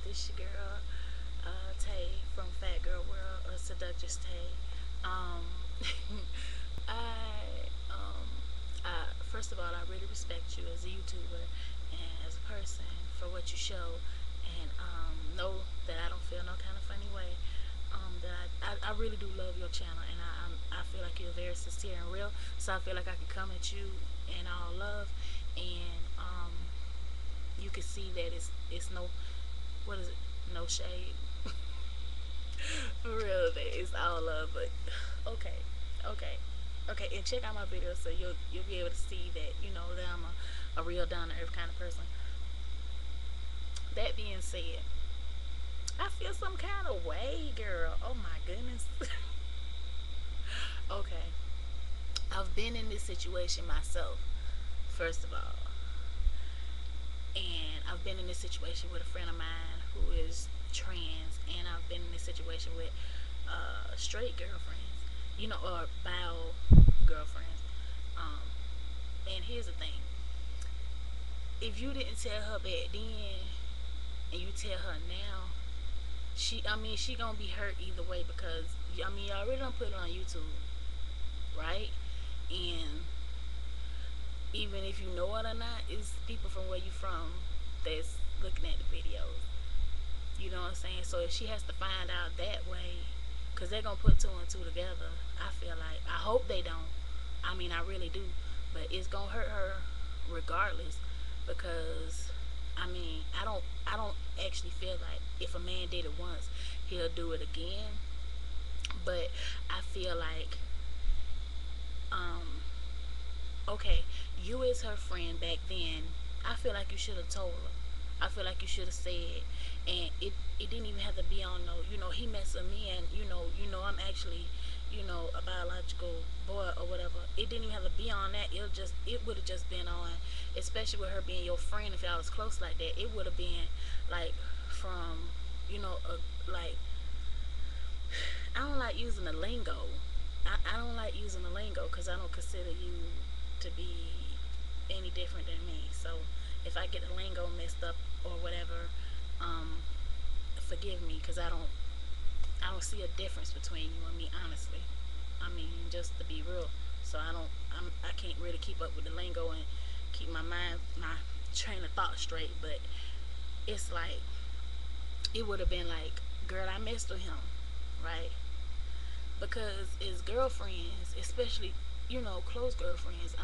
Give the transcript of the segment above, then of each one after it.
This your girl, Tay from Fat Girl World, or Seductress Tay. Um, first of all, I really respect you as a YouTuber and as a person for what you show, and know that I don't feel no kind of funny way. I really do love your channel, and I feel like you're very sincere and real. So I feel like I can come at you in all love, and you can see that it's no, what is it, no shade. For real, that it's all love. But okay, okay, okay, and check out my videos so you'll be able to see that that I'm a real down to earth kind of person. That being said, I feel some kind of way, girl. Oh my goodness. Okay, I've been in this situation myself. First of all, and I've been in this situation with a friend of mine who is trans, and I've been in this situation with straight girlfriends, or bio girlfriends. Um, and here's the thing: if you didn't tell her back then, and you tell her now, she gonna be hurt either way because you already don't put it on YouTube, right? And even if you know it or not, it's people from where you from that's looking at the videos. You know what I'm saying? So if she has to find out that way, because they're going to put two and two together, I feel like, I hope they don't. I really do. But it's going to hurt her regardless because, I don't actually feel like if a man did it once, he'll do it again. But I feel like, um, okay, you as her friend back then, I feel like you should have told her. I feel like you should have said, and it didn't even have to be on no, he messed with me, and I'm actually, a biological boy or whatever. It didn't even have to be on that. It would have just been on, especially with her being your friend. If y'all was close like that, it would have been like from, like, I don't like using the lingo. I don't like using the lingo because I don't consider you to be any different than me. So if I get the lingo messed up or whatever, um, forgive me because I don't see a difference between you and me, honestly. Just to be real. So I can't really keep up with the lingo and keep my train of thought straight. But it's like it would have been like, girl, I messed with him, right? Because as girlfriends, especially close girlfriends,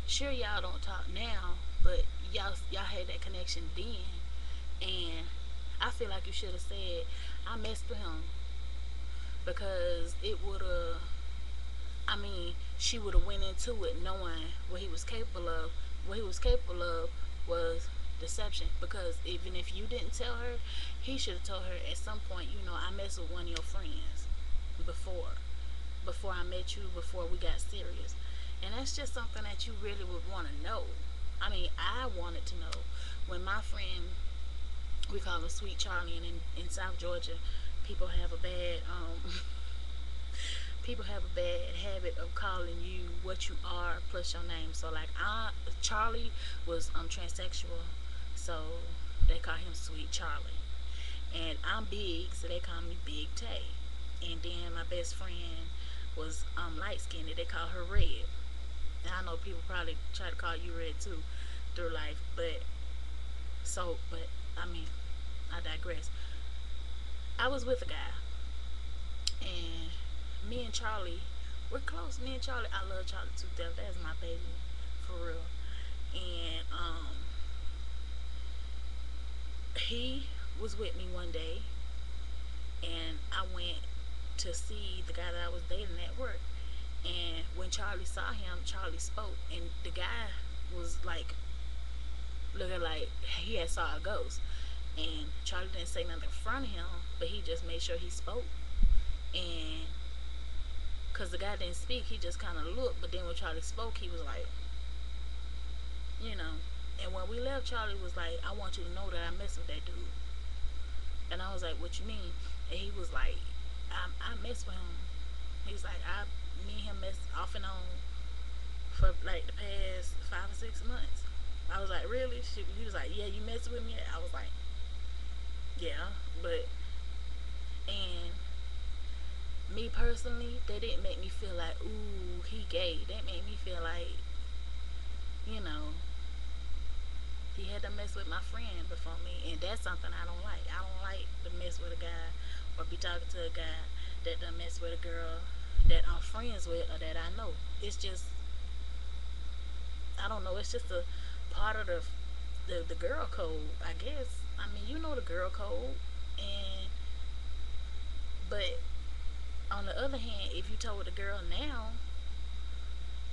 sure y'all don't talk now, but y'all had that connection then, and I feel like you should have said I messed with him because it would have. She would have went into it knowing what he was capable of. What he was capable of was deception. Because even if you didn't tell her, he should have told her at some point. I messed with one of your friends before, before I met you, before we got serious, and that's just something that you really would want to know. I wanted to know when my friend, we call him Sweet Charlie, and in South Georgia, people have a bad people have a bad habit of calling you what you are plus your name. So like Charlie was transsexual, so they call him Sweet Charlie, and I'm big, so they call me Big Tay. And then my best friend was light skinned, they call her Red. And I know people probably try to call you Red too through life, but I mean, I digress. I was with a guy, and me and Charlie, we're close. Me and Charlie, I love Charlie to death. That's my baby, for real. And he was with me one day, and I went to see the guy that I was dating at work. And when Charlie saw him, Charlie spoke, and the guy was like looking like he had saw a ghost. And Charlie didn't say nothing in front of him, but he just made sure he spoke. And because the guy didn't speak, he just kind of looked. But then when Charlie spoke, he was like, you know. And when we left, Charlie was like, I want you to know that I mess with that dude. And I was like, what you mean? And he was like, I mess with him. He's like, me and him mess off and on for like the past 5 or 6 months. I was like, really? He was like, yeah, you messing with me? I was like, Yeah, but and me personally, that didn't make me feel like, ooh, he gay. That made me feel like, you know, he had to mess with my friend before me, and that's something I don't like. I don't like to mess with a guy or be talking to a guy that done mess with a girl that I'm friends with or that I know. It's just, I don't know. It's just a part of the girl code, I guess. I mean, you know the girl code, and but on the other hand, if you told the girl now,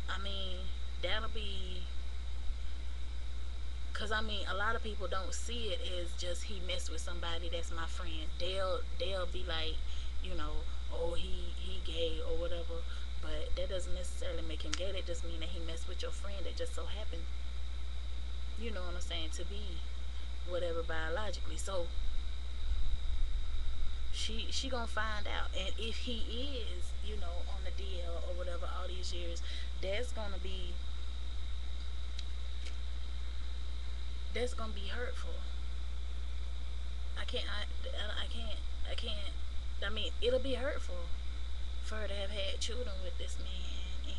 I mean, that'll be, cause I mean, a lot of people don't see it as just he messed with somebody that's my friend. They'll be like, you know, oh he gay or whatever. But that doesn't necessarily make him gay. That just mean that he messed with your friend. That just so happened, you know what I'm saying, to be whatever biologically. So she gonna find out, and if he is, you know, on the DL or whatever all these years, that's gonna be that's gonna be hurtful. I can't. I can't. I can't. I mean, it'll be hurtful for her to have had children with this man and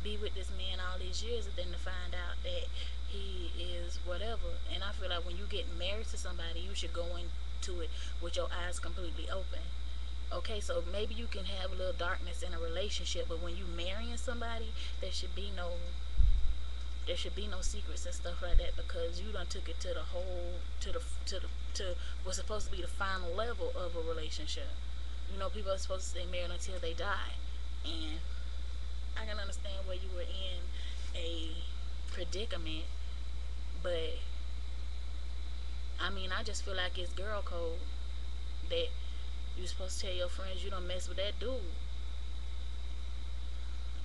be with this man all these years, and then to find out that he is whatever. And I feel like when you get married to somebody, you should go into it with your eyes completely open. Okay, so maybe you can have a little darkness in a relationship, but when you marrying somebody, there should be no there should be no secrets and stuff like that, because you done took it to the whole to what's supposed to be the final level of a relationship. You know, people are supposed to stay married until they die, and I can understand where you were in a predicament, but I mean, I just feel like it's girl code that you supposed to tell your friends you don't mess with that dude,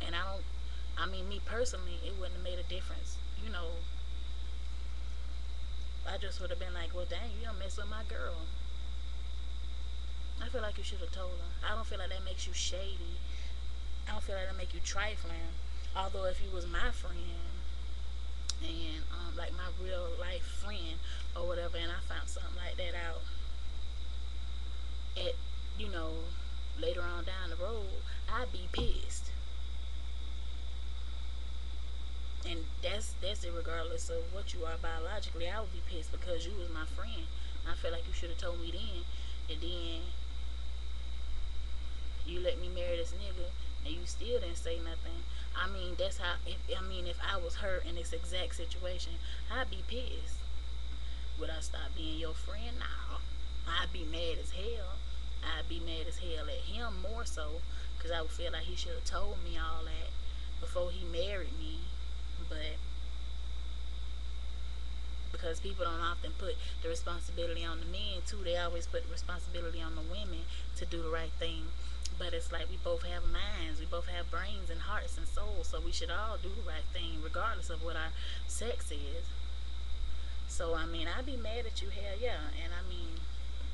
and I don't. I mean, me personally, it wouldn't have made a difference. You know, I just would have been like, well, dang, you don't mess with my girl. I feel like you should have told her. I don't feel like that makes you shady. I don't feel like that make you trifling. Although if you was my friend and like my real life friend or whatever, and I found something like that out at, you know, later on down the road, I'd be pissed. And that's it regardless of what you are biologically. I would be pissed because you was my friend. I feel like you should have told me then, and then you let me marry this nigga and you still didn't say nothing. I mean, that's how. If I was her in this exact situation, I'd be pissed. Would I stop being your friend? Nah. I'd be mad as hell. I'd be mad as hell at him more so, because I would feel like he should have told me all that before he married me. But because people don't often put the responsibility on the men too, they always put the responsibility on the women to do the right thing. But it's like we both have minds, we both have brains and hearts and souls, so we should all do the right thing regardless of what our sex is. So I mean, I'd be mad at you, hell yeah. And I mean,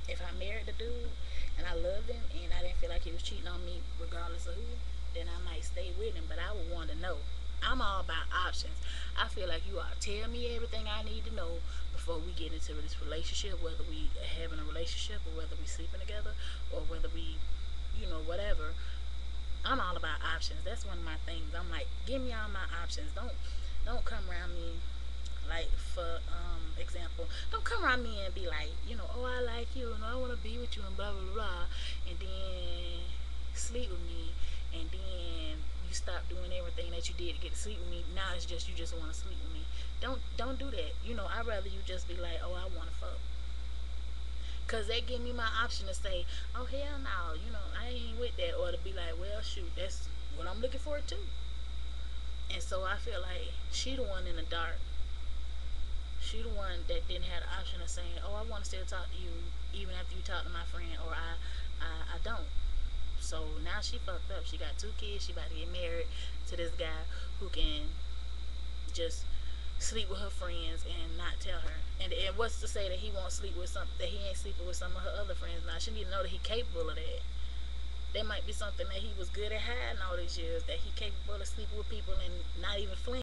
if I married the dude and I loved him and I didn't feel like he was cheating on me regardless of who, then I might stay with him. But I would want to know. I'm all about options. I feel like you ought to tell me everything I need to know before we get into this relationship, whether we having a relationship or whether we sleeping together or whether we, you know, whatever. I'm all about options. That's one of my things. I'm like, give me all my options. Don't come around me like, for example, don't come around me and be like, you know, oh, I like you and I want to be with you and blah blah blah, and then sleep with me, and then you stop doing everything that you did to get to sleep with me. Now it's just you just want to sleep with me. Don't do that. You know, I'd rather you just be like, oh, I want to fuck. Cause they give me my option to say, oh hell no, you know, I ain't with that, or to be like, well shoot, that's what I'm looking for too. And so I feel like she the one in the dark. She the one that didn't have the option of saying, "Oh, I want to still talk to you even after you talk to my friend," or I don't. So now she fucked up. She got two kids. She about to get married to this guy who can just sleep with her friends and not tell her. And what's to say that he won't sleep with some that he ain't sleeping with some of her other friends? Now she need to know that he capable of that. That might be something that he was good at hiding all these years. That he capable of sleeping with people and not even flinching.